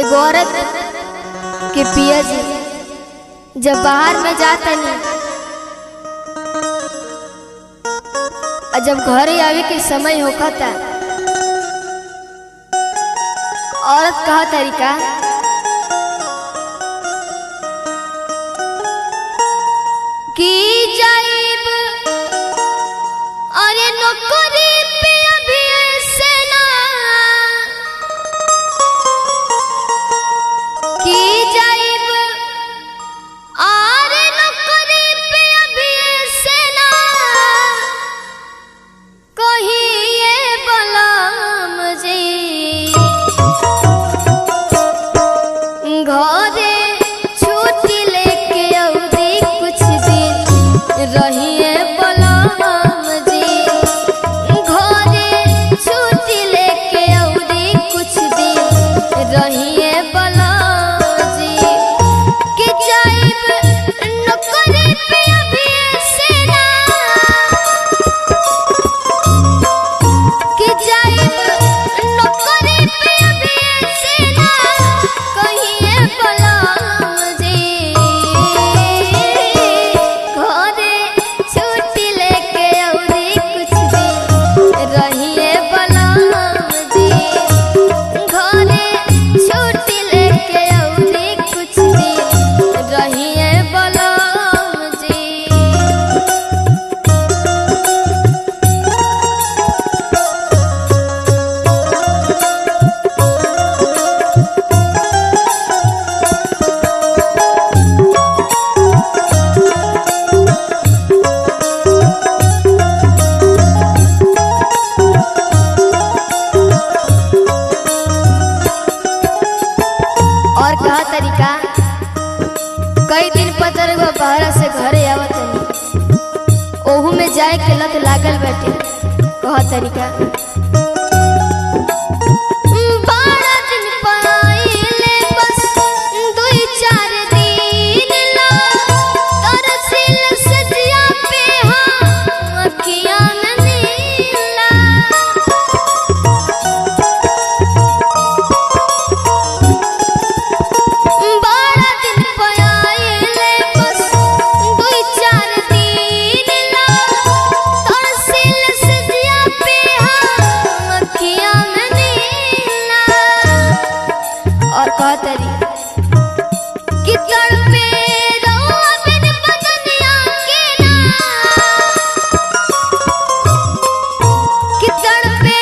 एगो औरत के पिया जी जब बाहर में जाता नहीं और जब घरे आवे के समय होता था औरत कहा तरीका कि जाइब अरे नौकरी पे अभी से ना कि जाइब अरे नौकरी पे अभी से ना कहिए बलम जी घरे छुट्टी लेके अवधि कुछ दिन रहिए बलम जी घरे छुट्टी लेके अवधि कुछ दिन रहिए बलम जी कि जाइब नौकरी पे अभी से ना कि जाइब नौकरी पे अभी से ना कहिए बलम जी घरे छुट्टी लेके अवधि कुछ दिन रहिए बलम जी घरे छुट्टी लेके अवधि कुछ दिन रहिए बलम जी। और कहा तरीका कई दिन पतर हुआ बाहर से घरे आवत नहीं ओहू में जाए के लत लागल बैठे कहा तरीका बारह दिन पाइले बस 2-4 दिन ला तरसिल सजिया पे हाँ अखियां में नीला 12 दिन पाइले बस 2-4 दिन ला तरसिल सजिया पे हाँ अखियां में नीला और कहा तरी कि तड़पे रहुआ बिन बदनिया के ना कि तड़पे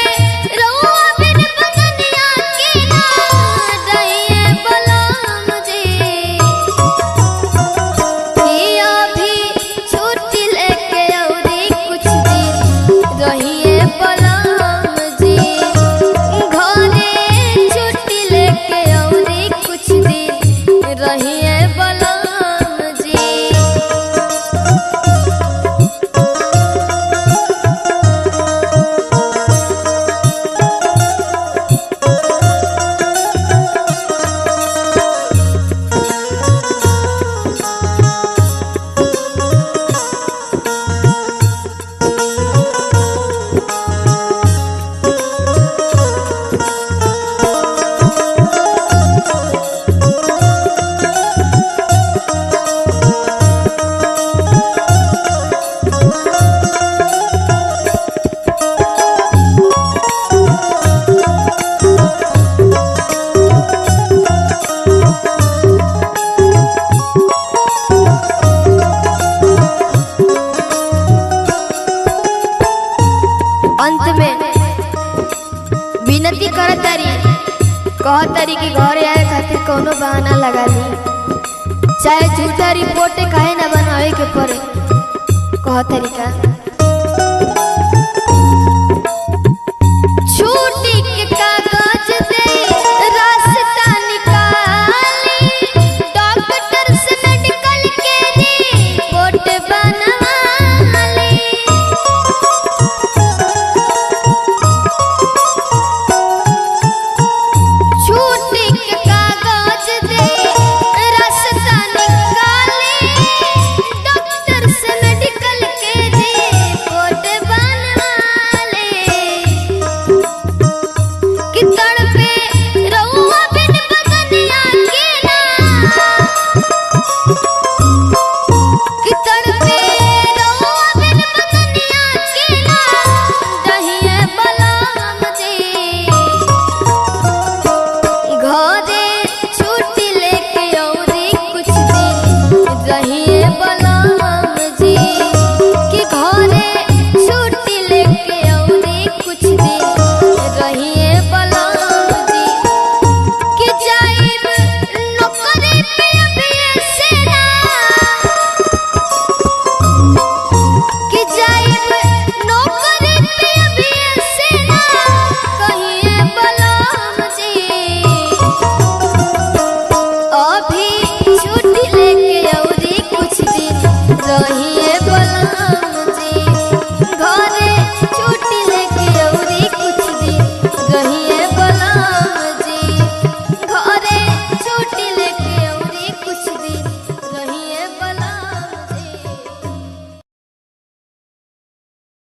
रहुआ बिन बदनिया के ना रहिए बलम जी कि अभी छुट्टी लेके अवधि कुछ दिन रहिए बलम जी घरे छुट्टी लेके अवधि कुछ दिन रहिए बलम जी। अंत में विनती करत तारी कहत तारी कि घरे आए खातिर कोनो बहाना लगा ली चाहे झूठा रिपोर्ट काहे ना बनावे के पड़े कहत तारी का